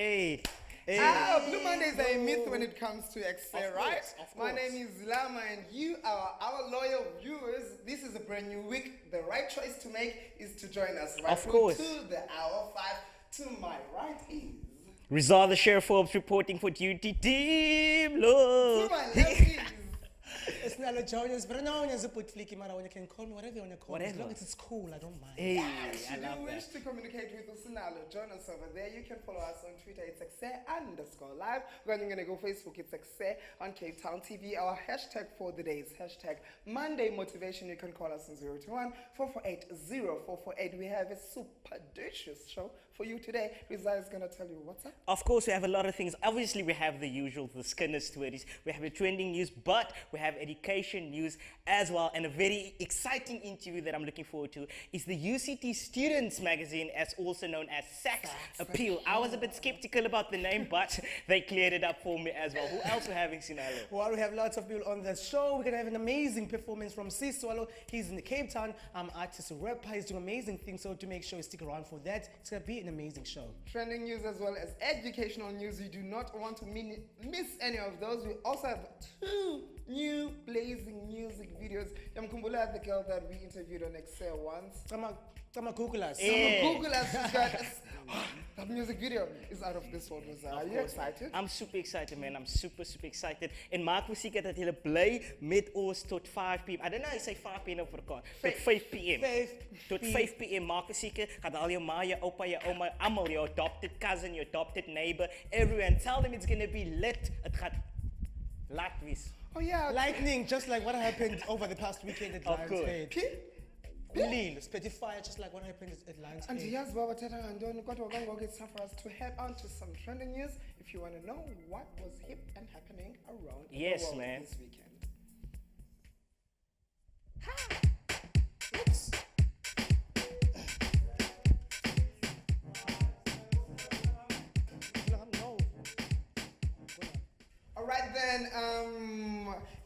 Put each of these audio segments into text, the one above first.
Hey. Blue Mondays are a myth when it comes to Ekse, right? My name is Llama and you are our loyal viewers. This is a brand new week. The right choice to make is to join us right Of course. to the hour 5. To my right is... Rizal the Sheriff Forbes reporting for duty. Team Love. To my left is... It's not a Jonas, but I know when you put flicky mara when you can call me whatever you want to call me. As long as it's cool, I don't mind. Hey, Should I love you that. wish to communicate with Sinalo, join us over there. You can follow us on Twitter, it's Ekse_live. When you're going to go Facebook, it's Ekse on Cape Town TV. Our hashtag for the day is hashtag Monday Motivation. You can call us on 021-448-0448. We have a super delicious show for you today. Rizal is going to tell you what's up. Of course, we have a lot of things. Obviously, we have the usual, the Skinner stories. We have the trending news, but we have education news as well. And a very exciting interview that I'm looking forward to is the UCT Students Magazine, as also known as Sax Appeal. I was a bit skeptical about the name, but they cleared it up for me as well. Who else we having, Sinalo? Well, we have lots of people on the show. We're going to have an amazing performance from Cswalo. He's in the Cape Town artist rapper. He's doing amazing things, so to make sure you stick around for that. It's going to be an amazing show. Trending news as well as educational news. You do not want to miss any of those. We also have 2 new blazing music videos. Yamkumbula, the girl that we interviewed on Ekse once. Come on, Google us. Google us. That music video is out of this world. Are you excited? I'm super excited, man. I'm super excited. En maak muziek dat hulle bly met ons tot 5 p.m. I don't know how you say 5 p.m. op Afrikaans. Tot 5 p.m. Tot 5 p.m. maak muziek. Gaat al jou ma, jou opa, jou oma, almal, your adopted cousin, your adopted neighbor, everyone. Tell them it's gonna be lit. Het gaat laat wees. Oh yeah. Lightning, just like what happened over the past weekend at Lions Head. Lil, Spotify, just like what happened at Lions And Head. yes, Baba Teta and Don it's time for us to head on to some trending news. If you want to know what was hip and happening around the world man. this weekend. Oops. No. All right then,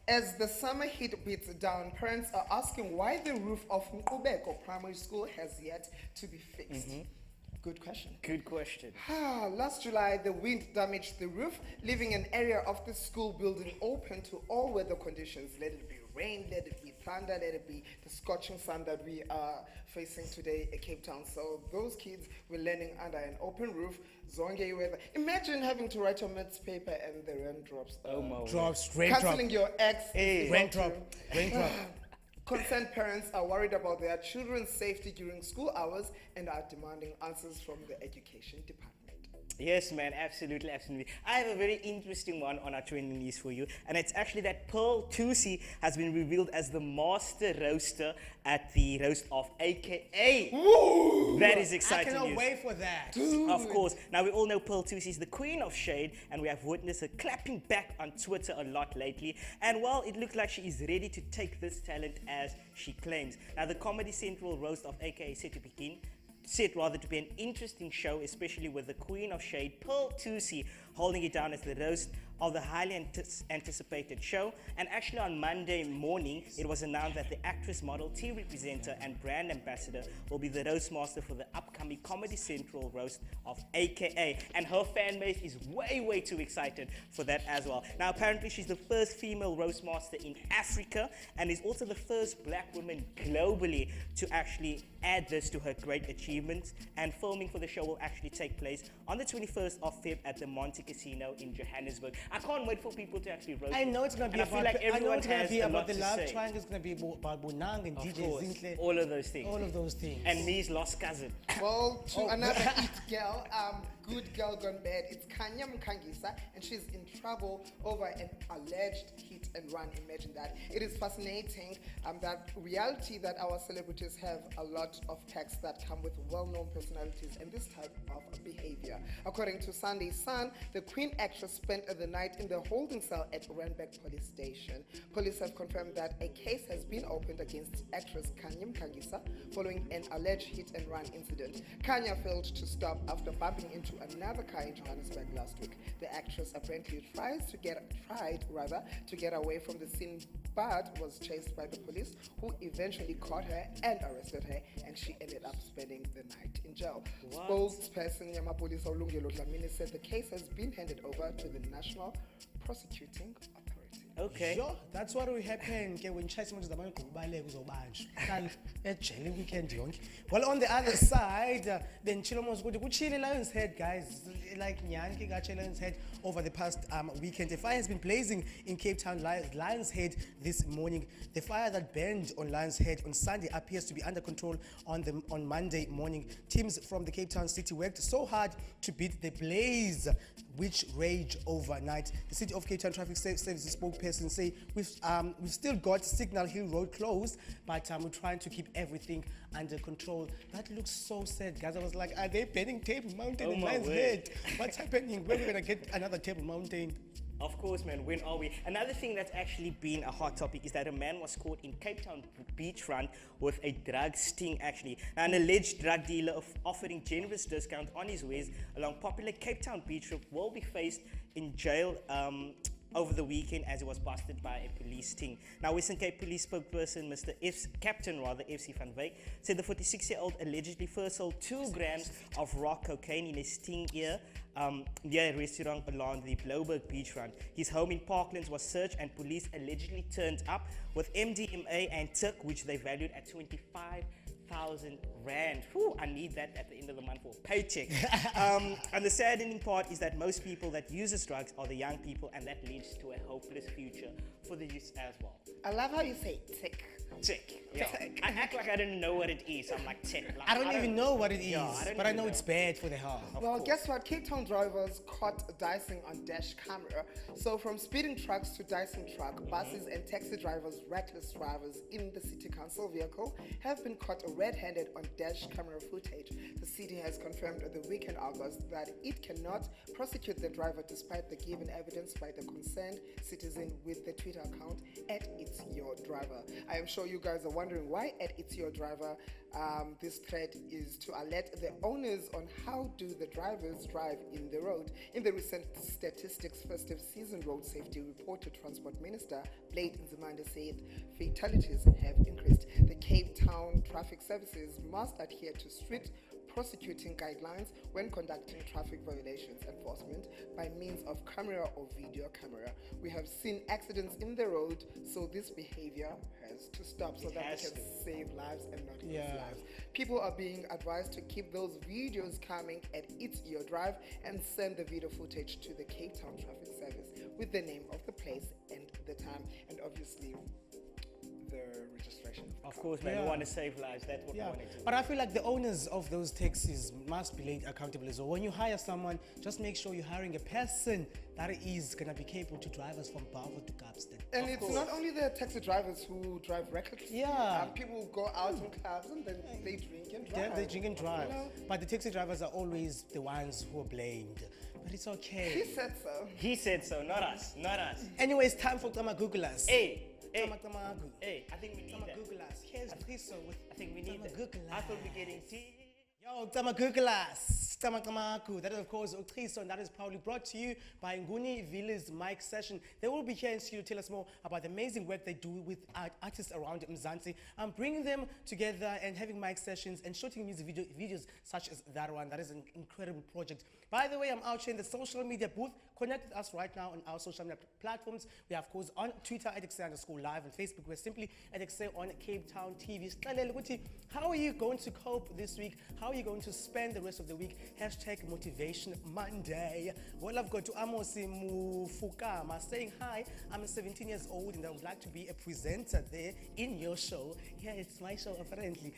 as the summer heat beats down, parents are asking why the roof of Nkubeko Primary School has yet to be fixed. Good question. Good question. Last July, the wind damaged the roof, leaving an area of the school building open to all weather conditions. Let it be rain, let it be thunder, let it be the scorching sun that we are facing today in Cape Town. So those kids were learning under an open roof, zonge weather. Imagine having to write your maths paper and the rain drops. Rain drop. Cancelling your ex. Rain drop. Concerned parents are worried about their children's safety during school hours and are demanding answers from the education department. Yes, man, absolutely. I have a very interesting one on our trending news for you, and it's actually that Pearl Tusi has been revealed as the master roaster at the roast of AKA. Woo! That is exciting I cannot news. wait for that. Dude. Of course. Now, we all know Pearl Tusi is the queen of shade, and we have witnessed her clapping back on Twitter a lot lately. And while it looks like she is ready to take this talent as she claims. Now, the Comedy Central roast of AKA set to be an interesting show, especially with the Queen of Shade, Pearl Tusi, holding it down as the roast of the highly anticipated show. And actually on Monday morning, it was announced that the actress, model, TV presenter, and brand ambassador will be the roast master for the upcoming Comedy Central roast of AKA. And her fan base is way too excited for that as well. Now, apparently she's the first female roast master in Africa and is also the first black woman globally to actually add this to her great achievements. And filming for the show will actually take place on the 21st of Feb at the Monte Casino in Johannesburg. I can't wait for people to actually roast. I know it's going to be and I feel like everyone has a lot the to love say. triangle. It's going to be about Bonang and Of DJ course, Zinhle. all of those things. All of those things. And me's lost cousin. Well, to another it girl, good girl gone bad. It's Kanya Mkangisa, and she's in trouble over an alleged hit and run. Imagine that. It is fascinating that reality that our celebrities have a lot of texts that come with well-known personalities and this type of behavior. According to Sunday Sun, the Queen actress spent the night in the holding cell at Randburg Police Station. Police have confirmed that a case has been opened against actress Kanya Mkangisa following an alleged hit-and-run incident. Kanya failed to stop after bumping into another car in Johannesburg last week. The actress apparently tried to get away from the scene but was chased by the police, who eventually caught her and arrested her, and she ended up spending the night in jail. What? Spokesperson Yamapolisa Ulungelo Dlamini said the case has been handed over to the National Prosecuting Authority. Okay. Sure, that's what will happen when chase much the money weekend yonke. Well, on the other side, then Chilomos go Chile Lion's Head, guys. Like Nyanki got Lion's Head over the past weekend. The fire has been blazing in Cape Town Lion's Head this morning. The fire that burned on Lion's Head on Sunday appears to be under control on Monday morning. Teams from the Cape Town city worked so hard to beat the blaze, which raged overnight. The City of Cape Town Traffic Services spokesperson say we've still got Signal Hill Road closed, but we're trying to keep everything under control. That looks so sad, guys. I was like, are they burning Table Mountain in my Lion's word. Head? What's happening? When are we gonna get another Table Mountain? Of course, man, when are we? Another thing that's actually been a hot topic is that a man was caught in Cape Town beachfront with a drug sting, actually. An alleged drug dealer offering generous discount on his wares along popular Cape Town beach road will be faced in jail over the weekend as he was busted by a police sting. Now, Western Cape Police spokesperson, Captain F.C. van Wyk, said the 46-year-old allegedly first sold 2 grams of raw cocaine in a sting near a restaurant along the Blouberg beachfront. His home in Parklands was searched and police allegedly turned up with MDMA and Turk, which they valued at 25,000 rand. Whew, I need that at the end of the month for a paycheck. And the saddening part is that most people that uses drugs are the young people, and that leads to a hopeless future for the youth as well. I love how you say tick. Tick. Yeah. I act like I didn't know what it is. I'm like tick. Like, I don't even know what it is, Yeah, I don't but I even know know. it's bad for the heart. Well, guess what? Cape Town drivers caught dicing on dash camera. So from speeding trucks to dicing truck, buses and taxi drivers, reckless drivers in the city council vehicle have been caught red-handed on dash camera footage. The city has confirmed on the weekend August that it cannot prosecute the driver despite the given evidence by the concerned citizen with the Twitter account at It's Your Driver. I am sure you guys are wondering why at It's Your Driver. This thread is to alert the owners on how do the drivers drive in the road. In the recent statistics festive season road safety report, the Transport Minister Blade Nzimande said fatalities have increased. The Cape Town Traffic Services must adhere to strict prosecuting guidelines when conducting traffic violations enforcement by means of camera or video camera. We have seen accidents in the road, so this behavior has to stop so that we can save lives and not lose lives. People are being advised to keep those videos coming at It's Your Drive and send the video footage to the Cape Town Traffic Service with the name of the place and the time, and obviously the registration. Of course, man, we want to save lives. That's what we want to do. But I feel like the owners of those taxis must be laid accountable as well. When you hire someone, just make sure you're hiring a person that is going to be capable to drive us from Bavo to Kapstead. And it's not only the taxi drivers who drive recklessly. People go out in clubs and then they drink and drive. They drink and drive. You know? But the taxi drivers are always the ones who are blamed. But it's okay. He said so. He said so, not us, not us. Anyway, it's time for Tama Google us. Hey, Hey, I think we need Tama that. Google us. Here's Priso with I think we need that. Google I thought we're getting tea. Yo, Tama Google us. Tama Tamaku. That is, of course, Priso, and that is proudly brought to you by Nguni Villa's mic session. They will be here in studio to tell us more about the amazing work they do with artists around Mzansi. Bringing them together and having mic sessions and shooting music videos such as that one. That is an incredible project. By the way, I'm out here in the social media booth. Connect with us right now on our social media platforms. We are, of course, on Twitter at Ekse_live, and Facebook we're simply at Ekse on Cape Town TV. How are you going to cope this week? How are you going to spend the rest of the week? Hashtag Motivation Monday. Well, I've got to Amosi Mufukama saying hi. I'm 17 years old and I would like to be a presenter there in your show. Yeah, it's my show apparently.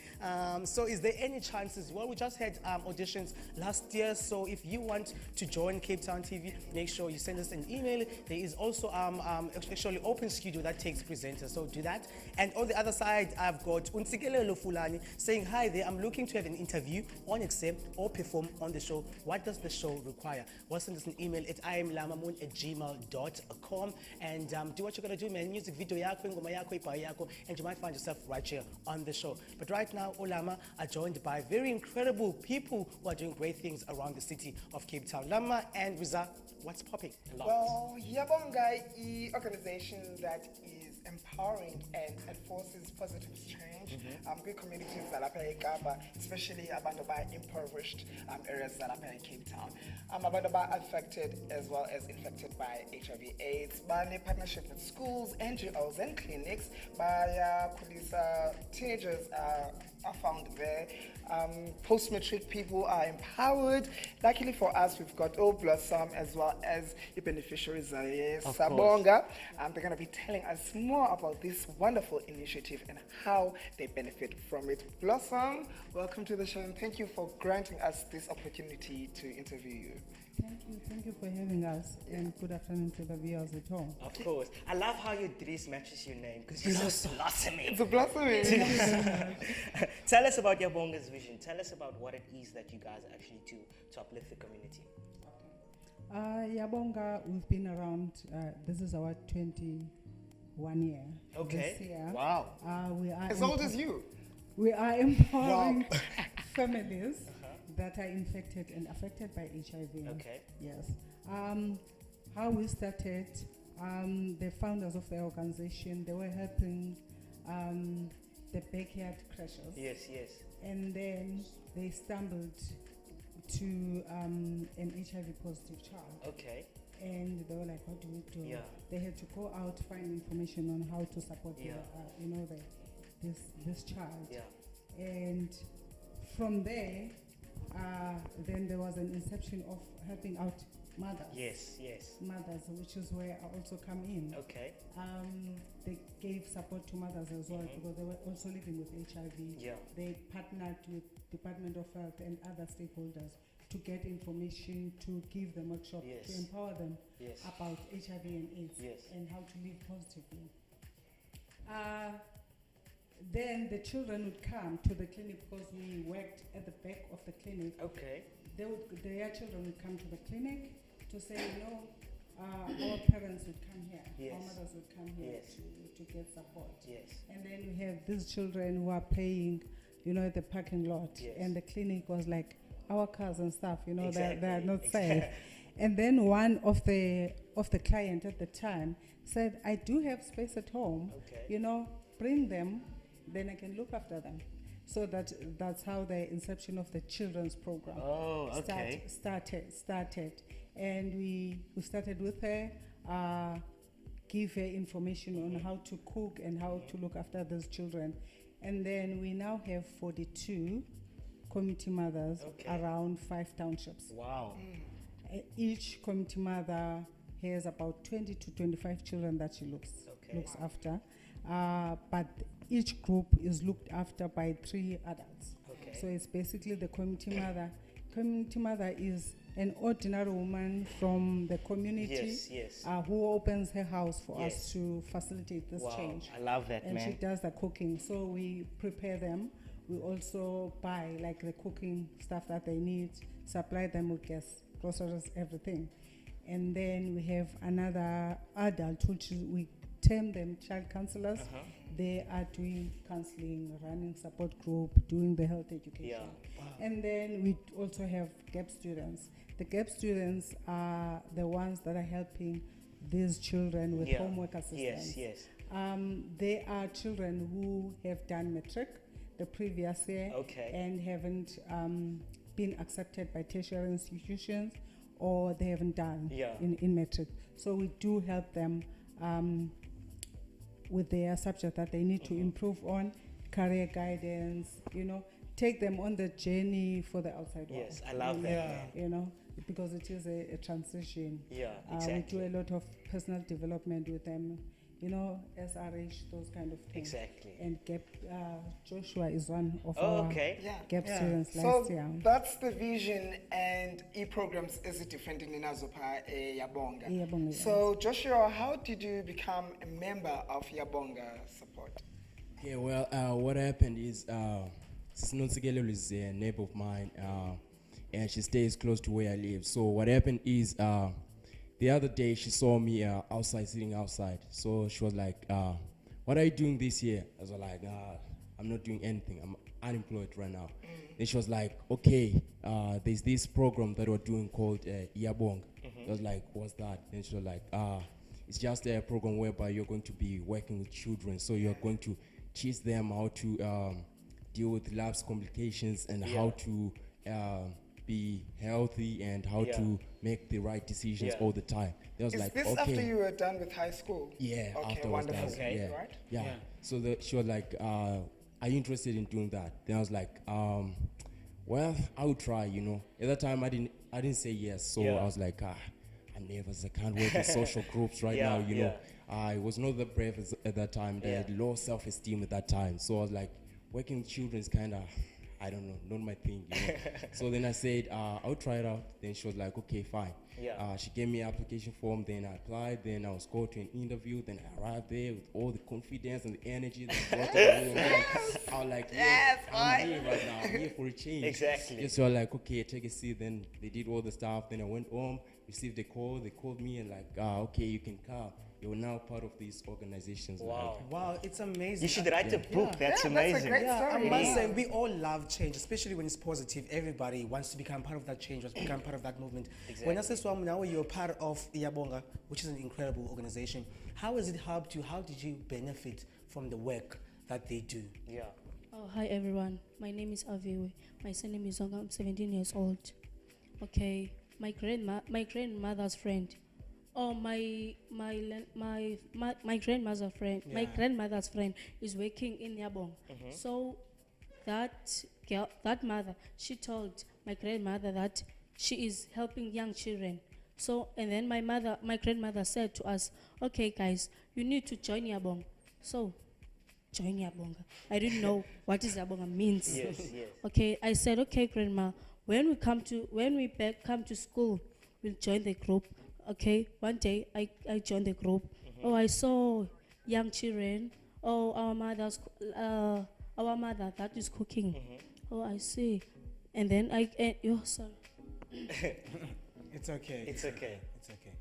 So is there any chances? Well, we just had auditions last year, so if you want to join Cape Town TV, make sure you send us an email. There is also actually open studio that takes presenters, so do that. And on the other side, I've got Unsikelelo Fulani saying hi there. I'm looking to have an interview on Ekse or perform on the show. What does the show require? Well, send us an email at imlamamoon@gmail.com and do what you're gonna do, man. Music video yako, ngoma yako, ipa yako, and you might find yourself right here on the show. But right now, Olama are joined by very incredible people who are doing great things around the city of Cape Town. Lama and Riza, what's popping? Well, Yabonga is organization that is empowering and enforces positive change. Good communities that are Kapa, especially abantu by impoverished areas that are in Cape Town. Abantu by affected as well as infected by HIV/AIDS. By partnership with schools, NGOs, and clinics. By teenagers are found there. Post-matric people are empowered. Luckily for us, we've got All Blossom as well as the beneficiaries, Yabonga. They're going to be telling us more about this wonderful initiative and how they benefit from it. Blossom, welcome to the show, and thank you for granting us this opportunity to interview you. Thank you for having us, and good afternoon to the viewers at home. Of course. I love how your dress matches your name because you're so blossoming. It's a blossoming. Tell us about Yabonga's vision. Tell us about what it is that you guys actually do to uplift the community. Yabonga, we've been around, this is our 21 year. Okay. This year. Wow. We are As old as you. We are empowering families that are infected and affected by HIV. Okay. Yes. How we started, the founders of the organization, they were helping the backyard crashers. Yes. And then they stumbled to an HIV positive child. Okay. And they were like, what do we do? Yeah. They had to go out, find information on how to support this child. Yeah. And from there, then there was an inception of helping out mothers. Yes. Mothers, which is where I also come in. Okay. They gave support to mothers as well because they were also living with HIV. Yeah. They partnered with Department of Health and other stakeholders to get information, to give them workshops, Yes. to empower them Yes. about HIV and AIDS Yes. and how to live positively. Then the children would come to the clinic because we worked at the back of the clinic. Okay. Their children would come to the clinic to say, our parents would come here, Yes. our mothers would come here Yes. to get support. Yes. And then we have these children who are paying, at the parking lot. Yes. And the clinic was like, our cars and stuff, they are not Exactly. safe. And then one of the client at the time said, I do have space at home. Okay. Bring them, then I can look after them. So that's how the inception of the children's program started. And we started with her, give her information on how to cook and how to look after those children. And then we now have 42 community mothers around 5 townships. Wow. Each community mother has about 20 to 25 children that she looks after. But each group is looked after by 3 adults. Okay. So it's basically the community mother. Community mother is an ordinary woman from the community Yes. who opens her house for Yes. us to facilitate this Wow. change. I love that, And man. she does the cooking. So we prepare them. We also buy like the cooking stuff that they need, supply them with gas, groceries, everything. And then we have another adult, which we term them child counselors. They are doing counseling, running support group, doing the health education. Yeah. Wow. And then we also have GAP students. The GAP students are the ones that are helping these children with homework assistance. Yes. They are children who have done matric the previous year and haven't been accepted by tertiary institutions, or they haven't done in matric. So we do help them with their subject that they need to improve on, career guidance, take them on the journey for the outside world. Yes, I love that. Because it is a transition. Yeah, exactly. We do a lot of personal development with them, SRH, those kind of things. Exactly. And GAP, Joshua is one of our GAP students last year. So that's the vision, and e-programs is different in Nazopa Yabonga. Yabonga, So Joshua, how did you become a member of Yabonga support? Yeah, well, what happened is Sinonsigelo is a neighbor of mine, and she stays close to where I live. So what happened is the other day she saw me sitting outside. So she was like, what are you doing this year? I was like, I'm not doing anything. I'm unemployed right now. Then she was like, okay, there's this program that we're doing called Yabonga. I was like, what's that? Then she was like, it's just a program whereby you're going to be working with children. So you're going to teach them how to deal with life's complications and how to be healthy and how to make the right decisions all the time. There was Is like, this okay. after you were done with high school? Yeah, Okay, afterwards. wonderful. Yeah. Right? Yeah. Yeah. So she was like, are you interested in doing that? Then I was like, well, I would try, you know. At that time, I didn't say yes. So I was like, I'm nervous. I can't work in social groups right now, you know. I was not that brave at that time. They had low self-esteem at that time. So I was like, working with children is kind of, I don't know, not my thing, you know. So then I said, I'll try it out. Then she was like, okay, fine. She gave me an application form, then I applied, then I was called to an interview, then I arrived there with all the confidence and the energy that I brought to the I was like, I'm here right now, I'm here for a change. Exactly. Yeah, so I was like, okay, take a seat. Then they did all the stuff. Then I went home, received a call. They called me and like, okay, you can come. You're now part of these organizations. Wow. Wow, it's amazing. You should write a book. That's That's a amazing. great Yeah, I story. must say, we all love change, especially when it's positive. Everybody wants to become part of that change, wants to become part of that movement. When I say Swam, now you're part of Yabonga, which is an incredible organization. How has it helped you? How did you benefit from the work that they do? Yeah. Oh, hi everyone. My name is Aviwe. My surname is Zonga. I'm 17 years old. Okay, my grandmother's friend. Oh, my grandmother's friend. My grandmother's friend is working in Yabong. So that girl, that mother, she told my grandmother that she is helping young children. So and then my grandmother said to us, "Okay, guys, you need to join Yabong." So join Yabonga. I didn't know what is Yabonga means. Yes. Okay, I said, okay, grandma, when we come to school, we'll join the group. Okay, one day I joined the group. Oh, I saw young children. Oh, our mother that is cooking. Oh, I see. And then sorry. It's okay. It's okay. It's okay.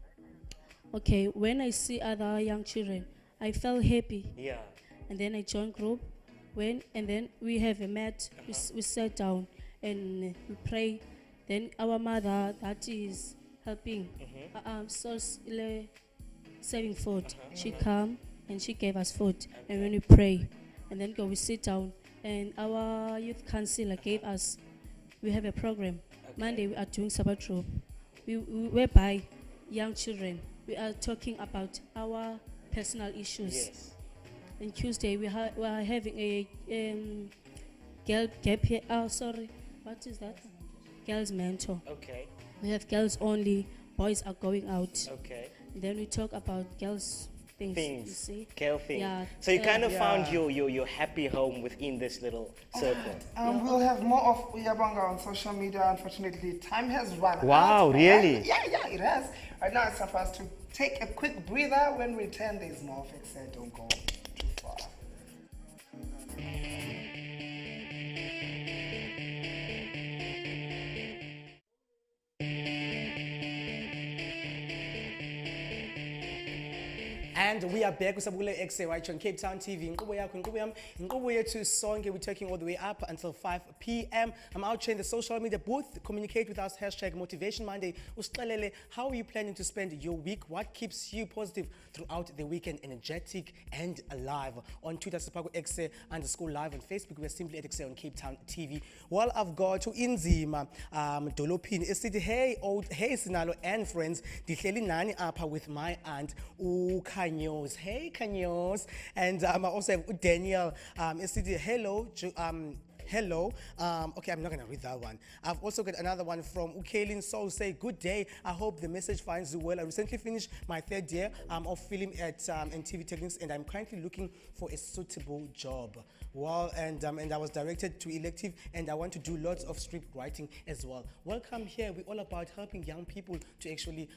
Okay, when I see other young children, I felt happy. Yeah. And then I joined group. And then we have a mat. We sat down and we pray. Then our mother that is helping, serving food. She come and she gave us food. And when we pray, and then we sit down, and our youth councillor gave us. We have a program. Monday we are doing Sabbath group. We whereby young children we are talking about our personal issues. Yes. And Tuesday we are having a girl gap here. Oh, sorry. What is that? Girls mentor. Okay. We have girls only. Boys are going out. Okay. And then we talk about girls things. You see? Girl things. Yeah. So you kind of found your happy home within this little circle. We'll have more of Yabonga on social media. Unfortunately, time has run Wow, out. really? Yeah, it has. Right now, it's time for us to take a quick breather. When we return, there's more of Ekse. Don't go too far. And we are back with Sabule Ekse right on Cape Town TV. We're taking all the way up until 5 p.m. I'm out here in the social media booth. Communicate with us, hashtag Motivation Monday. Usixelele, how are you planning to spend your week? What keeps you positive throughout the weekend, energetic and alive? On Twitter, Sapago Ekse _live. On Facebook, we're simply at Ekse on Cape Town TV. Well, I've got to Inzima, Dolopini. City, hey, Sinalo and friends. Dihleli nani apha with my aunt, Kanyos. Hey, Kanyos. And I also have Daniel. Hello. Hello. Okay, I'm not going to read that one. I've also got another one from Ukailin Soul. Say, good day. I hope the message finds you well. I recently finished my 3rd year of film at TV Techniques, and I'm currently looking for a suitable job. Well, and I was directed to elective, and I want to do lots of script writing as well. Welcome here. We're all about helping young people to actually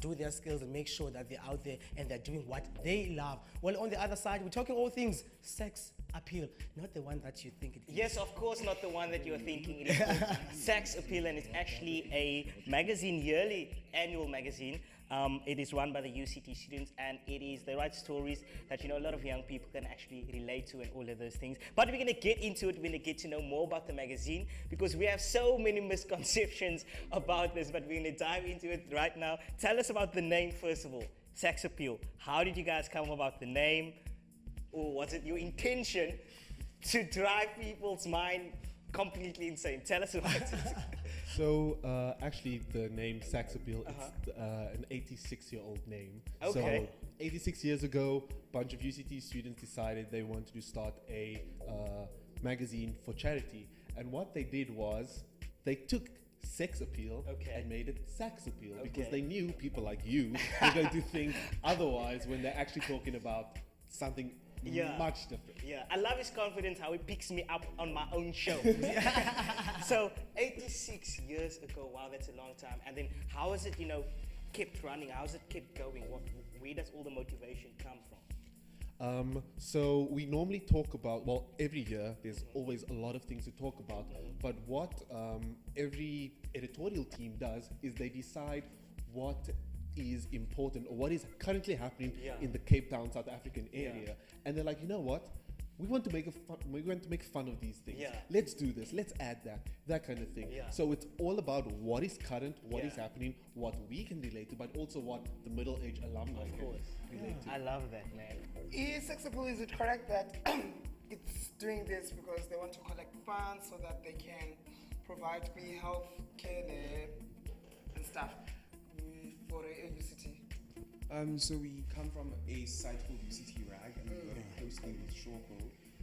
do their skills and make sure that they're out there and they're doing what they love. Well, on the other side, we're talking all things Sax Appeal, not the one that you think it is. Yes, of course, not the one that you're thinking. It is called Sax Appeal, and it's actually a magazine, yearly annual magazine. It is run by the UCT students, and they write stories that a lot of young people can actually relate to and all of those things. But we're going to get into it. We're going to get to know more about the magazine because we have so many misconceptions about this, but we're going to dive into it right now. Tell us about the name, first of all. Sax Appeal. How did you guys come about the name? Or was it your intention to drive people's mind completely insane? Tell us about it. So actually, the name Sax Appeal is an 86-year-old name. Okay. So 86 years ago, a bunch of UCT students decided they wanted to start a magazine for charity. And what they did was they took Sex Appeal and made it Sax Appeal because they knew people like you were going to think otherwise when they're actually talking about something much different. Yeah, I love his confidence, how he picks me up on my own show. So 86 years ago, wow, that's a long time. And then how has it, kept running? How has it kept going? Where does all the motivation come from? So we normally talk about, well, every year there's always a lot of things to talk about, but what every editorial team does is they decide what is important or what is currently happening in the Cape Town, South African area. And they're like, you know what? We want to make fun of these things. Let's do this. Let's add that kind of thing. So it's all about what is current, what is happening, what we can relate to, but also what the middle-aged alumni can relate to. I love that, man. Is Sax Appeal, is it correct that it's doing this because they want to collect funds so that they can provide free health care and stuff for a UCT? So we come from a site called UCT RAG, and we've got a hosting with Shoko,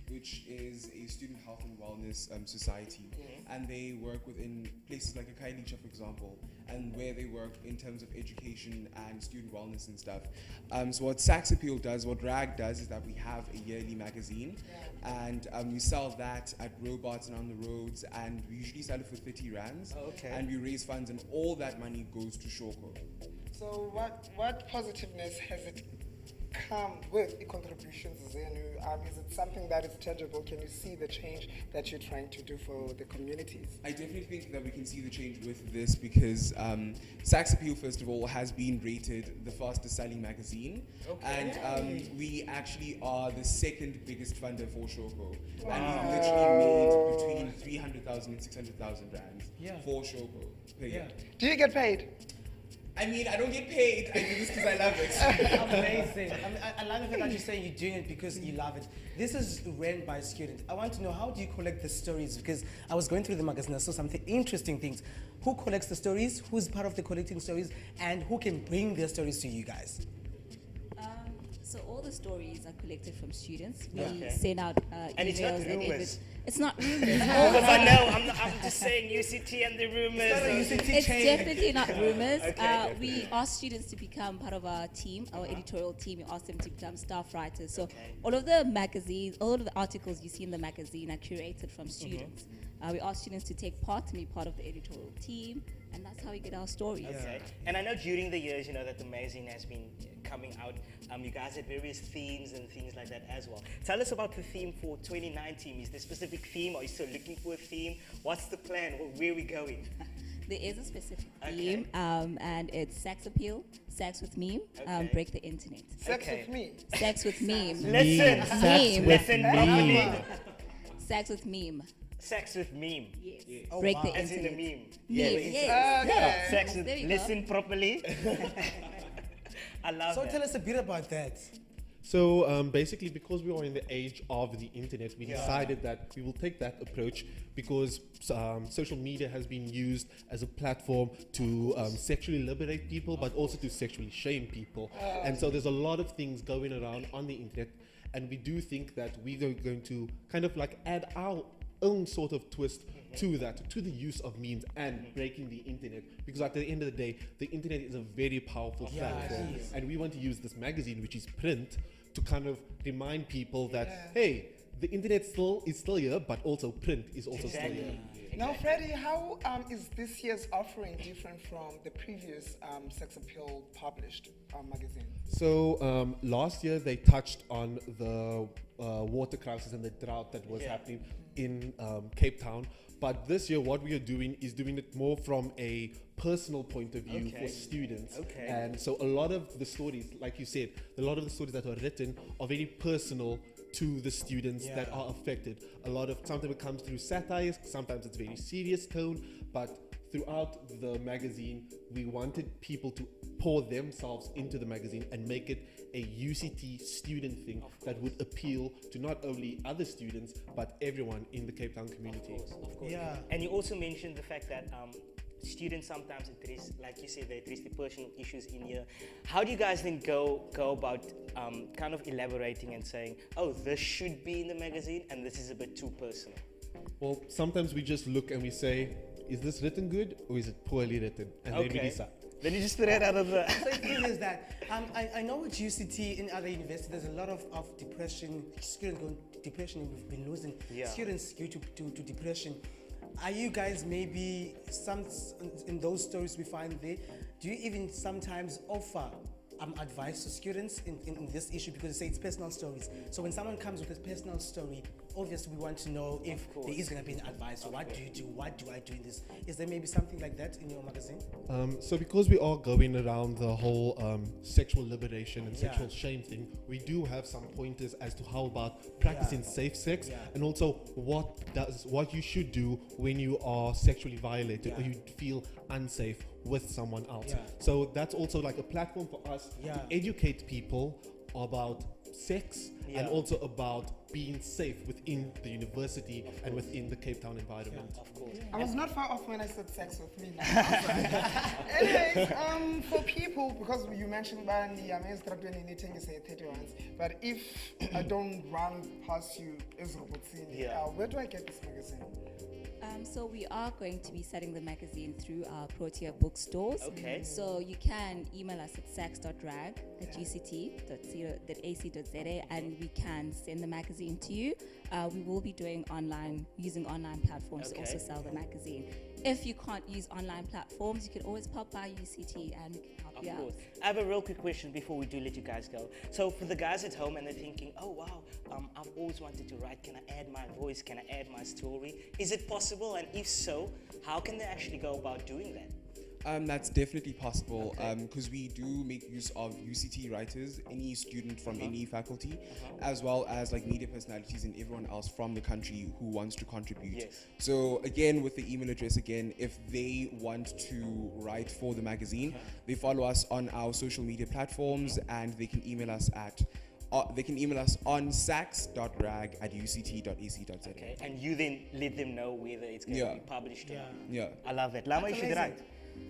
which is a student health and wellness society, and they work within places like a Kailicha, for example, and where they work in terms of education and student wellness and stuff. So what Sax Appeal does, what RAG does, is that we have a yearly magazine, and we sell that at robots and on the roads, and we usually sell it for 30 rands, and we raise funds, and all that money goes to Shoko. So what positiveness has it come with the contributions, Zenu? Is it something that is tangible? Can you see the change that you're trying to do for the communities? I definitely think that we can see the change with this because Sax Appeal, first of all, has been rated the fastest selling magazine. And we actually are the second biggest funder for Shoko. Wow. And we've literally made between 300,000 and 600,000 rands for Shoko per year. Do you get paid? I mean, I don't get paid. I do this because I love it. Amazing. I love the fact that you're saying you're doing it because you love it. This is ran by students. I want to know, how do you collect the stories? Because I was going through the magazine, I saw some interesting things. Who collects the stories? Who's part of the collecting stories? And who can bring their stories to you guys? So all the stories are collected from students. We send out And it's not emails and rumors. It's not rumors. Because I know, I'm just saying UCT and the rumors. It's definitely not rumors. We ask students to become part of our team, our editorial team. We ask them to become staff writers. So all of the magazines, all of the articles you see in the magazine are curated from students. We ask students to take part and be part of the editorial team, and that's how we get our stories. And I know during the years, that the magazine has been coming out, you guys had various themes and things like that as well. Tell us about the theme for 2019. Is there a specific theme? Are you still looking for a theme? What's the plan? Where are we going? There is a specific theme, and it's Sax Appeal, Sax with Meme, Break the Internet. Sex with me. Sax with Meme. Listen properly. Sax with Meme. Sex with meme. Yes. Oh, Break wow. the As in Internet. a meme. Yes. Sex with, There you go. listen properly. I love So that. tell us a bit about that. So basically, because we are in the age of the internet, we decided that we will take that approach because social media has been used as a platform to sexually liberate people, but also to sexually shame people. And so there's a lot of things going around on the internet, and we do think that we are going to kind of like add our own sort of twist to that, to the use of memes and breaking the internet, because at the end of the day, the internet is a very powerful platform, and we want to use this magazine, which is print, to kind of remind people that hey, the internet is still here, but also print is also still here. Now, Freddy, how is this year's offering different from the previous Sax Appeal published magazine? So last year they touched on the water crisis and the drought that was happening in Cape Town. But this year what we are doing is doing it more from a personal point of view for students. And so a lot of the stories, like you said, a lot of the stories that are written are very personal to the students that are affected. A lot of, sometimes it comes through satire, sometimes it's very serious tone, but throughout the magazine, we wanted people to pour themselves into the magazine and make it a UCT student thing that would appeal to not only other students but everyone in the Cape Town community. Of course. Yeah. And you also mentioned the fact that students sometimes address, like you said, they address the personal issues in here. How do you guys then go about kind of elaborating and saying, oh, this should be in the magazine and this is a bit too personal? Well, sometimes we just look and we say, is this written good or is it poorly written? And then we decide. Then you just thread out of the... So the thing is that I know at UCT in other universities there's a lot of depression, students going depression. We've been losing students due to depression. Are you guys maybe in those stories we find there? Do you even sometimes offer advice to students in this issue, because they say it's personal stories? So when someone comes with a personal story, obviously we want to know if there is going to be an advice. So what do you do? What do I do in this? Is there maybe something like that in your magazine? So because we are going around the whole sexual liberation and sexual shame thing, we do have some pointers as to how about practicing safe sex and also what you should do when you are sexually violated or you feel unsafe with someone else. So that's also like a platform for us to educate people about sex and also about being safe within the university and within the Cape Town environment. Of course. I was not far off when I said sex with me. Anyways, for people, because you mentioned that the Instagram meeting is 30 ones, but if I don't run past you, where do I get this magazine? So we are going to be selling the magazine through our Protea bookstores. Okay. So you can email us at sax.rag@gct.ac.za and we can send the magazine to you. We will be doing using online platforms to also sell the magazine. If you can't use online platforms, you can always pop by UCT and we can help you out. I have a real quick question before we do let you guys go. So for the guys at home and they're thinking, oh wow, I've always wanted to write, can I add my voice, can I add my story? Is it possible? And if so, how can they actually go about doing that? That's definitely possible because we do make use of UCT writers, any student from any faculty, as well as like media personalities and everyone else from the country who wants to contribute. So again, with the email address again, if they want to write for the magazine, they follow us on our social media platforms and they can email us on sax.rag@uct.ac.za. Okay. And you then let them know whether it's going to be published or not. Yeah. I love that. Llama, you should write.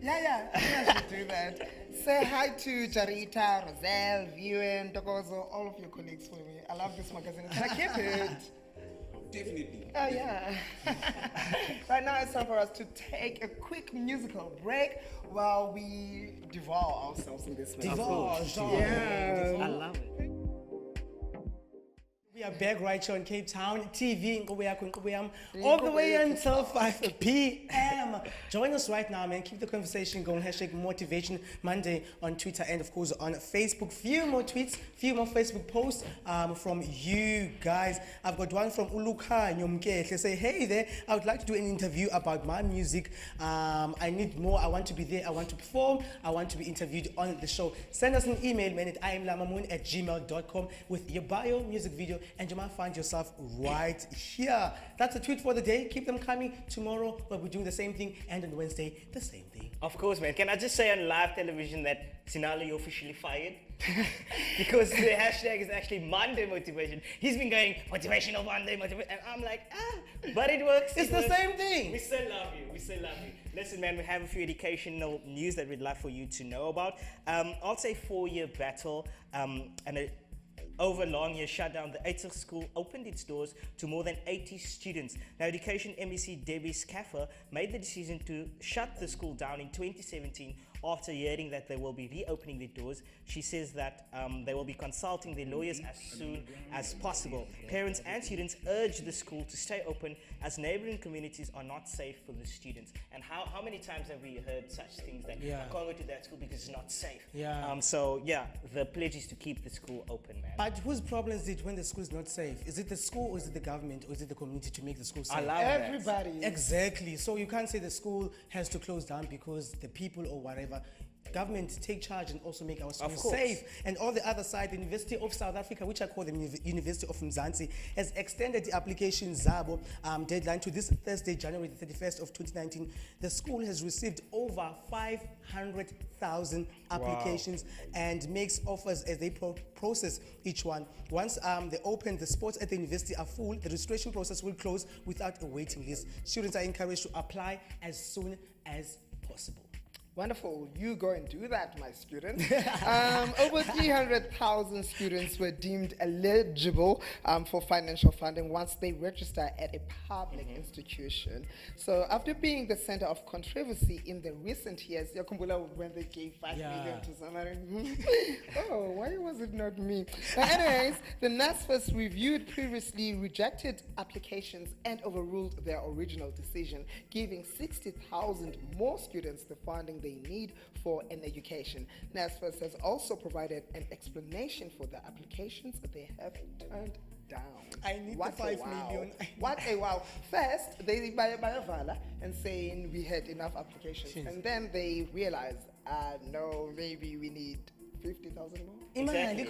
Yeah, I think I should do that. Say hi to Jarita, Roselle, Viuen, Tokozo, all of your colleagues for me. I love this magazine. Can I keep it? Definitely. Oh, yeah. Right now it's time for us to take a quick musical break while we devour ourselves in this magazine. Yeah. I love it. We are back right here on Cape Town TV, all the way until 5 p.m. Join us right now, man. Keep the conversation going. #Motivation Monday on Twitter and, of course, on Facebook. Few more tweets, few more Facebook posts from you guys. I've got one from Uluka Nyomke. They say, hey there, I would like to do an interview about my music. I need more. I want to be there. I want to perform. I want to be interviewed on the show. Send us an email, man, at imlamamoon@gmail.com with your bio, music video, and you might find yourself right here. That's a tweet for the day. Keep them coming. Tomorrow we'll be doing the same thing, and on Wednesday the same thing. Of course, man. Can I just say on live television that Sinalo, you're officially fired? Because the hashtag is actually Monday Motivation. He's been going motivational Monday, motivation, and I'm like, but it works. It's the same thing. We still love you. We still love you. Listen, man, we have a few educational news that we'd like for you to know about. I'll say 4-year battle and a over a long year shutdown, the Ekse school opened its doors to more than 80 students. Now, Education MEC Debbie Scaffer made the decision to shut the school down in 2017 after hearing that they will be reopening their doors. She says that they will be consulting their lawyers as soon as possible. Parents and students urge the school to stay open as neighboring communities are not safe for the students. And how many times have we heard such things that I can't go to that school because it's not safe? So the pledge is to keep the school open, man. But whose problem is it when the school is not safe? Is it the school or is it the government or is it the community to make the school safe? I love everybody. Exactly. So you can't say the school has to close down because the people or whatever. government take charge and also make our schools course. safe. And on the other side, the University of South Africa, which I call the University of Mzansi, has extended the application Zabo deadline to this Thursday, January the 31st of 2019. The school has received over 500,000 applications and makes offers as they process each one. Once they open, the spots at the university are full. The registration process will close without a waiting list. Students are encouraged to apply as soon as possible. Wonderful. You go and do that, my student. Over 300,000 students were deemed eligible for financial funding once they register at a public institution. So after being the center of controversy in the recent years, Yakumbula, when they gave 5 million to somebody, oh, why was it not me? But anyways, the NSFAS reviewed previously rejected applications and overruled their original decision, giving 60,000 more students the funding they need for an education. NSFAS has also provided an explanation for the applications that they have turned down. I need What the a 5 wow. million. What a wow. First, they buy a vala and saying we had enough applications. And then they realized, no, maybe we need 50,000 more. Exactly.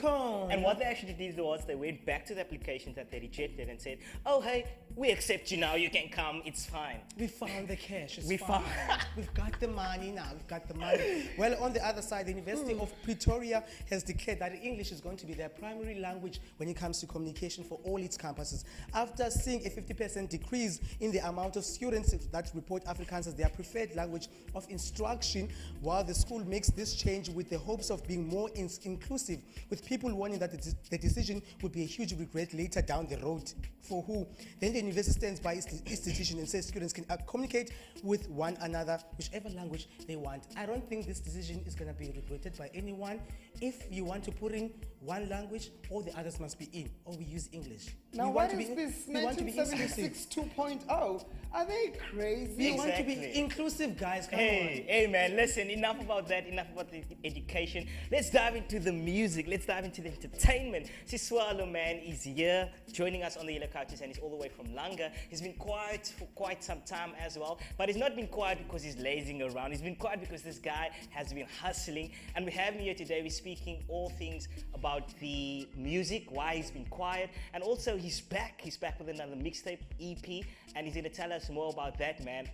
And what they actually did was they went back to the applications that they rejected and said, oh, hey, we accept you now, you can come, it's fine. We found the cash. It's We fine. found- We've got the money now. We've got the money. Well, on the other side, the University of Pretoria has declared that English is going to be their primary language when it comes to communication for all its campuses. After seeing a 50% decrease in the amount of students that report Afrikaans as their preferred language of instruction, while the school makes this change with the hopes of being more inclusive, with people warning that the decision would be a huge regret later down the road. For who? Then the university stands by its decision and says students can communicate with one another, whichever language they want. I don't think this decision is going to be regretted by anyone. If you want to put in one language, all the others must be in, or we use English. Now, we what want is to be, this we want to be inclusive. 1976 2.0? Are they crazy? We want to be Exactly. inclusive, guys. Come Hey, man, listen, enough about that, enough about the education. Let's dive into the music, let's dive into the entertainment. Cswalo, man, is here joining us on the Yellow Couches, and he's all the way from Langa. He's been quiet for quite some time as well, but he's not been quiet because he's lazing around. He's been quiet because this guy has been hustling, and we have him here today. We're speaking all things about the music, why he's been quiet, and also he's back with another mixtape EP, and he's gonna tell us more about that, man.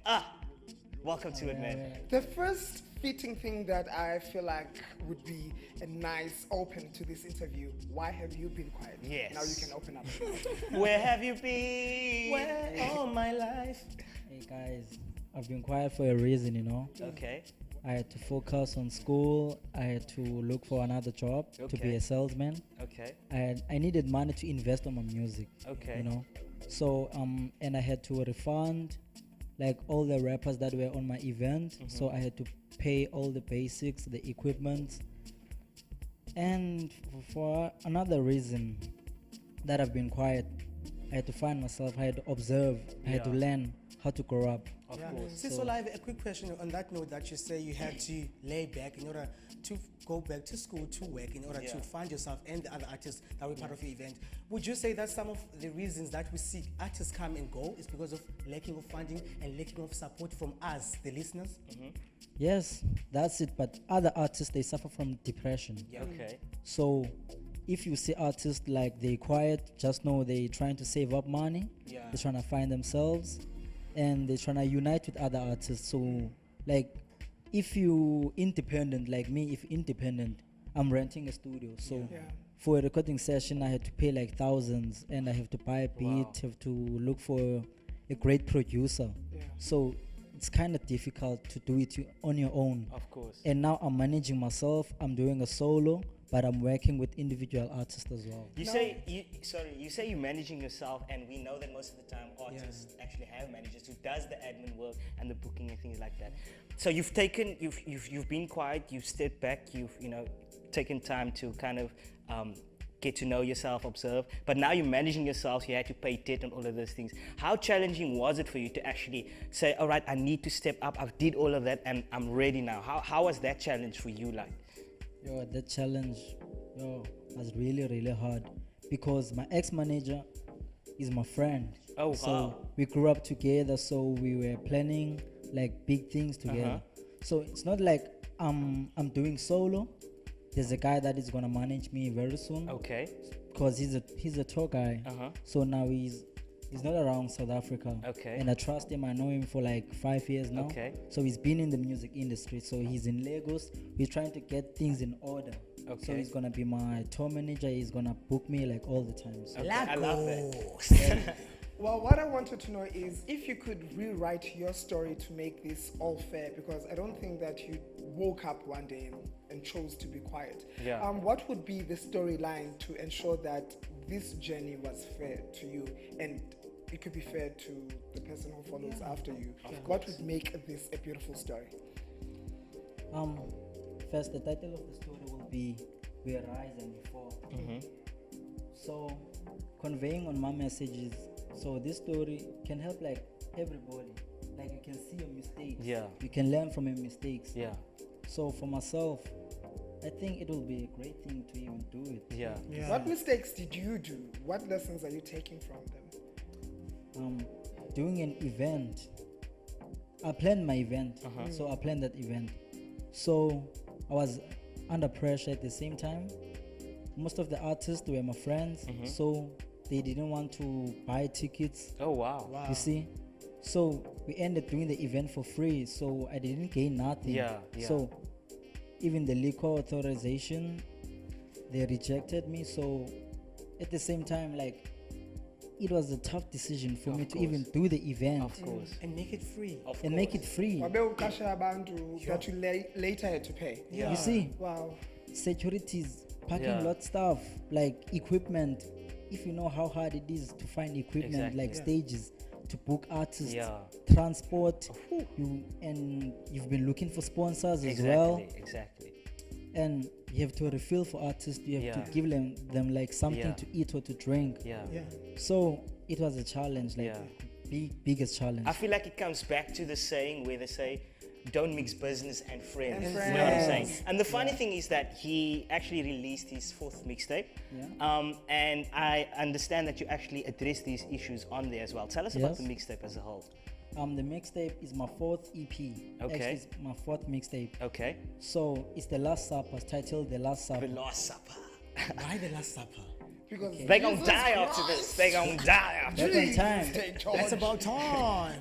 Welcome to it, man. The first fitting thing that I feel like would be a nice open to this interview, why have you been quiet? Yes. Now you can open up. Where have you been? Where all my life. Hey guys, I've been quiet for a reason, you know. Okay. I had to focus on school. I had to look for another job to be Okay. a salesman. Okay. I needed money to invest on my music. Okay. You know. So and I had to refund like all the rappers that were on my event. So I had to pay all the basics, the equipment. And for another reason that I've been quiet, I had to find myself, I had to observe, I had to Yeah. learn how to grow up. Of Yeah. course. So I have a quick question on that note that you say you had to lay back in order to go back to school to work in order to Yeah. find yourself and the other artists that were part of your event. Would you say that some of the reasons that we see artists come and go is because of lacking of funding and lacking of support from us, the listeners? Yes, that's it. But other artists, they suffer from depression. Okay. So if you see artists like they quiet, just know they trying to save up money. Yeah. They're trying to find themselves, and they're trying to unite with other artists. So like, if you independent like me, if independent, I'm renting a studio. So Yeah. for a recording session, I had to pay like thousands, and I have to buy a beat, have to look for a great producer. Yeah. So it's kind of difficult to do it on your own. Of course. And now I'm managing myself. I'm doing a solo, but I'm working with individual artists as well. You say you say you're managing yourself, and we know that most of the time artists actually have managers who does the admin work and the booking and things like that. So you've been quiet, you've stepped back, you've taken time to kind of get to know yourself, observe, but now you're managing yourself, you had to pay debt and all of those things. How challenging was it for you to actually say, all right, I need to step up, I've did all of that and I'm ready now? How was that challenge for you like? Yo, that challenge, was really, really hard because my ex-manager is my friend. Oh, so wow. we grew up together, so we were planning like big things together. So it's not like I'm doing solo. There's a guy that is gonna manage me very soon. Okay. Because he's a tour guy. So now he's not around South Africa. Okay. And I trust him. I know him for like 5 years now. Okay. So he's been in the music industry. So he's in Lagos. He's trying to get things in order. Okay. So he's gonna be my tour manager. He's gonna book me like all the time. So. Okay, I love that. Well, what I wanted to know is if you could rewrite your story to make this all fair, because I don't think that you woke up one day and chose to be quiet. Yeah. What would be the storyline to ensure that this journey was fair to you and it could be fair to the person who follows after you? What would make this a beautiful story? First, the title of the story will be "We Rise and We Fall." So, conveying on my messages. So this story can help like everybody. Like you can see your mistakes. Yeah. You can learn from your mistakes. Yeah. So for myself, I think it will be a great thing to even do it. Yeah. What mistakes did you do? What lessons are you taking from them? Doing an event. I planned my event. So I planned that event. So I was under pressure at the same time. Most of the artists were my friends. So they didn't want to buy tickets. Oh, wow. You see? So we ended doing the event for free. So I didn't gain nothing. Yeah. So even the liquor authorization, they rejected me. So at the same time, like, it was a tough decision for me to even do the event. Of course. And make it free. And make it free. Wabe ukasha abantu that you later had to pay. Yeah. You see? Wow. Securities, parking Yeah. lot stuff, like equipment. If you know how hard it is to find equipment, Exactly. like stages, to book artists, Yeah. transport, you've been looking for sponsors as well, Exactly. and you have to refill for artists. You have to give them like something to eat or to drink. Yeah. So it was a challenge, like biggest challenge. I feel like it comes back to the saying where they say, don't mix business and friends. And You know what I'm saying? friends. And the funny thing is that he actually released his 4th mixtape. Yeah. And I understand that you actually address these issues on there as well. Tell us about Yes. the mixtape as a whole. The mixtape is my 4th EP. Okay. Actually, it's my 4th mixtape. Okay. So it's The Last Supper, it's titled The Last Supper. The Last Supper. Why the Last Supper? Because They gonna Jesus die after Christ. this. They gonna die after Back on time. Take charge. That's about time.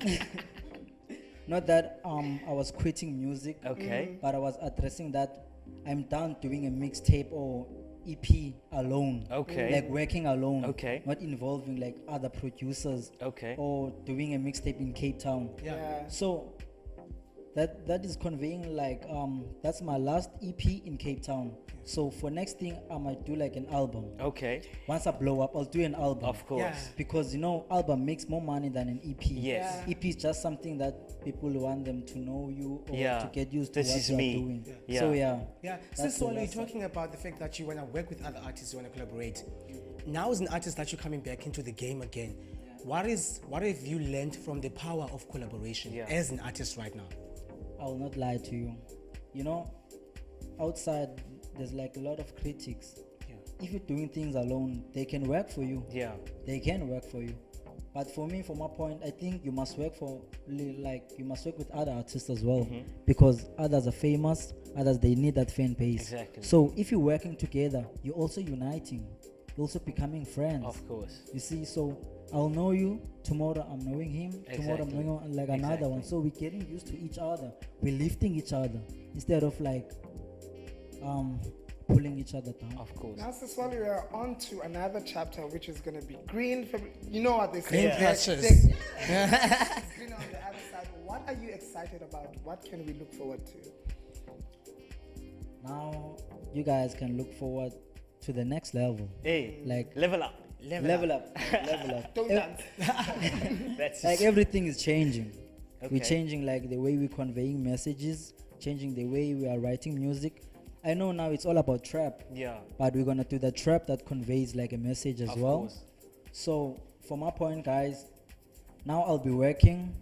Not that I was quitting music, Okay. but I was addressing that I'm done doing a mixtape or EP alone. Okay. Like working alone. Okay. Not involving like other producers. Okay. Or doing a mixtape in Cape Town. Yeah. So that is conveying like that's my last EP in Cape Town. So for next thing I might do like an album. Okay. Once I blow up, I'll do an album. Of course. Yeah. Because album makes more money than an EP. Yes. EP is just something that people want them to know you or Yeah. to get used to This what is you're me. doing. Yeah. So yeah. Yeah, That's since the while you're last one. talking about the fact that you want to work with other artists, you want to collaborate. Now as an artist that you're coming back into the game again, what have you learned from the power of collaboration as an artist right now? I will not lie to you. Outside there's like a lot of critics. Yeah. If you're doing things alone, they can work for you. Yeah. They can work for you. But for me, from my point, I think you must work you must work with other artists as well, because others are famous, others they need that fan base. Exactly. So if you're working together, you're also uniting, you're also becoming friends. Of course. You see, so I'll know you tomorrow. I'm knowing him tomorrow. I'm Exactly. knowing like another one. So we're getting used to each other. We're lifting each other instead of like pulling each other down. Of course. Now, Cswalo, we are on to another chapter, which is going to be green. You know what they say? Green There- patches. there's green on the other side. What are you excited about? What can we look forward to? Now you guys can look forward to the next level. Hey, Like level up. level up. Level up. Don't dance. That's Like everything is changing. Okay. We're changing like the way we're conveying messages, changing the way we are writing music. I know now it's all about trap, Yeah. but we're gonna do the trap that conveys like a message as Of well. course. So from my point, guys, now I'll be working.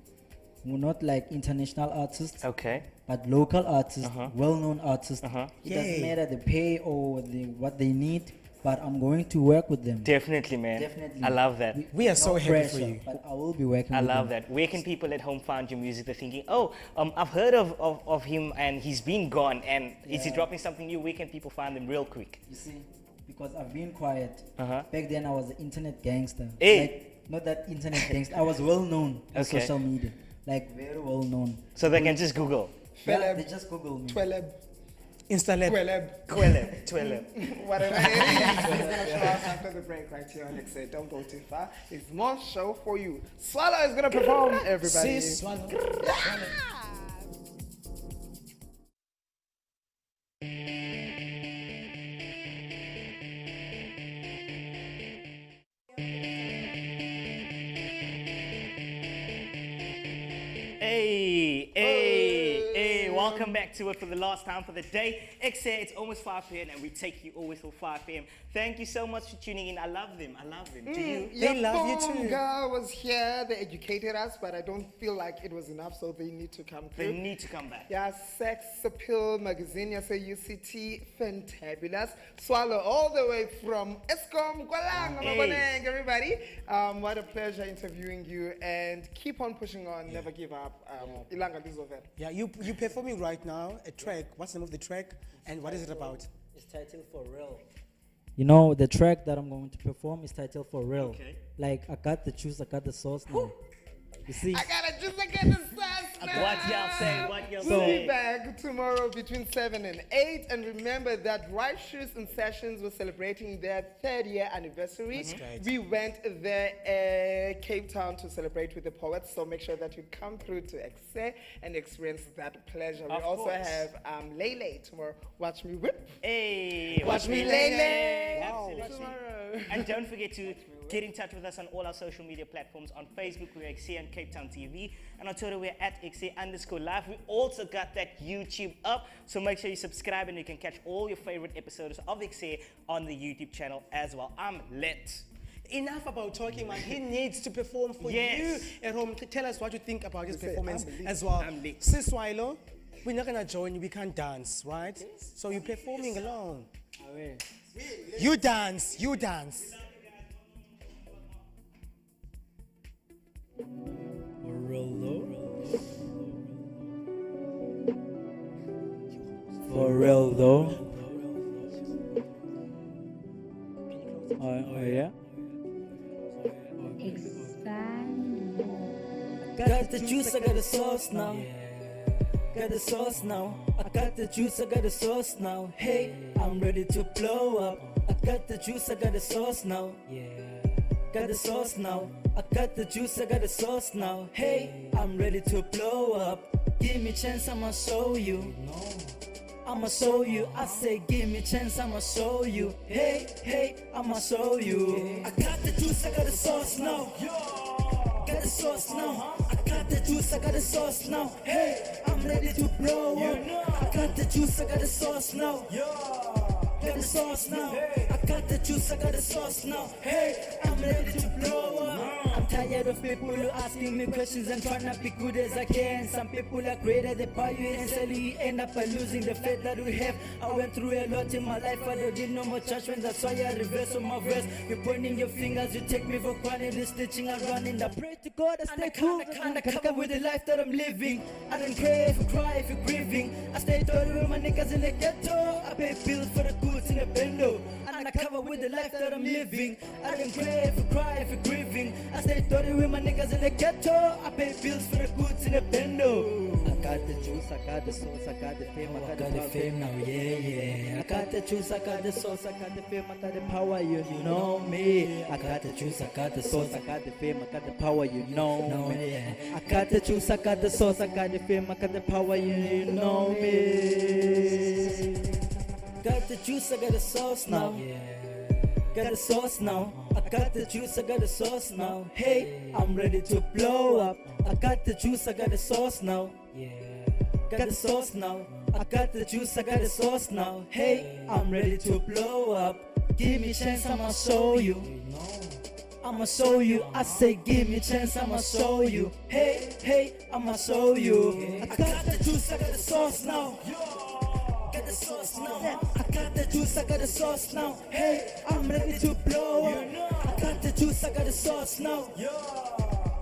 We're not like international artists, Okay. but local artists, well-known artists. Uh-huh. It doesn't Yay. matter the pay or what they need. but I'm going to work with them. Definitely, man. Definitely. I love that. We are so No happy for pressure, you. but I will be working I with love them. that. Where can people at home find your music? They're thinking, oh, I've heard of him and he's been gone. And is he Yeah. dropping something new? Where can people find him real quick? You see, because I've been quiet. Uh-huh. Back then, I was an internet gangster. Hey. Like, not that internet gangster. I was well known on Okay. social media. Like, very well known. So they can just Google. Yeah, Feleb. they just Google me. Tweleb. Instalab. Tweleb. Twelve. Whatever it is. He's gonna show us after the break right here on Ekse. Don't go too far. It's more show for you. Cswalo is gonna perform, everybody. Sis, swallow. Hey, welcome back to it for the last time for the day. Ekse, it's almost 5 p.m. and we take you always till 5 p.m. Thank you so much for tuning in. I love them. Do you? They love you too. Yabonga was here. They educated us, but I don't feel like it was enough, so they need to come They through. need to come back. Yeah, Sax Appeal magazine, yes, UCT, fantabulous. Cswalo all the way from Eskom, Kwalang, Hey. Maboneng, everybody. What a pleasure interviewing you, and keep on pushing on, never give up. Ilanga Lizovet. Yeah, you performing right now a track. What's the name of the track and what is it about? It's titled FoReal. You know, the track that I'm going to perform is titled FoReal. Okay. Like, I got the juice, I got the sauce now. You see? I gotta just get the sauce now. What y'all say? What y'all We'll say? be back tomorrow between 7 and 8. And remember that Right Shoes and Sessions were celebrating their 3rd year anniversary. great. We went there, Cape Town, to celebrate with the poets. So make sure that you come through to Ekse and experience that pleasure. We Of also course. have Lele tomorrow. Watch me whip. Hey, Watch me Lele. Absolutely. Tomorrow. And don't forget to get in touch with us on all our social media platforms. On Facebook, we're Ekse and Cape Town TV. And on Twitter, we're at Ekse_live. We also got that YouTube up. So make sure you subscribe and you can catch all your favorite episodes of Ekse on the YouTube channel as well. I'm lit. Enough about talking, man. He needs to perform for Yes. you at home. Tell us what you think about his say, performance I'm lit. as well. I'm lit. Sis Swallow, we're not gonna join you. We can't dance, right? So you're performing alone. You dance. You dance. For real though. Oh yeah. Got the juice, I got the sauce now. Got the sauce now. I got the juice, I got the sauce now. Hey, I'm ready to blow up. I got the juice, I got the sauce now. Got the sauce now. I got the juice, I got the sauce now. Hey, I'm ready to blow up. Give me chance, I'ma show you. I'ma show you. I say, give me chance, I'ma show you. Hey, hey, I'ma show you. I got the juice, I got the sauce now. Got the sauce now. I got the juice, I got the sauce now. Hey, I'm ready to blow up. I got the juice, I got the sauce now. Got the sauce now. I got the juice, I got the sauce now. Hey, I'm ready to blow up. I'm tired of people who asking me questions and trying to be good as I can. Some people are greater, they buy you and sell you, end up by losing the faith that we have. I went through a lot in my life, I don't need no more judgment. That's why I reverse on my verse. You're pointing your fingers, you take me for granted. This stitching I run in. I pray to God I stay cool, undercover with the life that I'm living. I don't cry if you cry, if you're grieving. I stay dirty with my niggas in the ghetto. I pay bills for the goods in the bendo. Undercover with the life that I'm living. I don't cry if you cry, if you're grieving. I stay dirty with my niggas in the ghetto. I pay bills for the goods in the bendo. I got the juice, I got the sauce, I got the fame, I got the fame now, yeah, yeah. I got the juice, I got the sauce, I got the fame, I got the power, you know me. I got the juice, I got the sauce, I got the fame, I got the power, you know me. I got the juice, I got the sauce, I got the fame, I got the power, you know me. Got the juice, I got the sauce now. Got the sauce now. I got the juice, I got the sauce now. Hey, I'm ready to blow up. I got the juice, I got the sauce now. Got the sauce now. I got the juice, I got the sauce now. Hey, I'm ready to blow up. Give me a chance, I'ma show you. I'ma show you. I say, give me a chance, I'ma show you. Hey, hey, I'ma show you. I got the juice, I got the sauce now. Got the sauce now. I got the juice, I got the sauce now. Hey, I'm ready to blow up. I got the juice, I got the sauce now.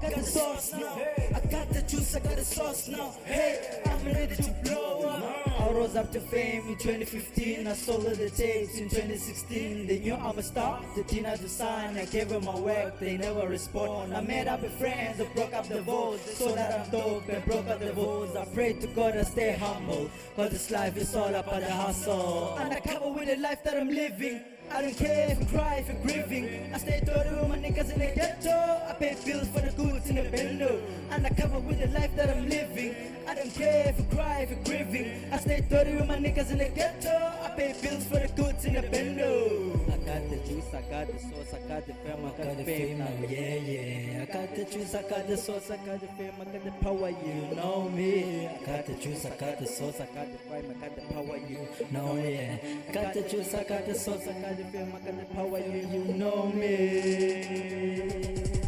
Got the sauce now. I got the juice, I got the sauce now. Hey, I'm ready to blow up. I rose up to fame in 2015. I sold all the tapes in 2016. They knew I'm a star. The teen had to sign. I gave them my work. They never respond. I met up with friends. I broke up the votes. So that I'm dope and broke up the votes. I pray to God I stay humble. Cause this life is all about the hustle. Undercover with the life that I'm living. I don't care if I cry, if I'm grieving. I stay dirty with my niggas in the ghetto. I pay bills for the goods in the bendo. Undercover with the life that I'm living. I don't care if I cry, if I'm grieving. I stay dirty with my niggas in the ghetto. I pay bills for the goods in the bendo. I got the juice, I got the sauce, I got the fame, I got the fame now, yeah, yeah. I got the juice, I got the sauce, I got the fame, I got the power, you know me. I got the juice, I got the sauce, I got the fame, I got the power, you know me. I got the juice, I got the sauce, I got the fame, I got the power, you know me.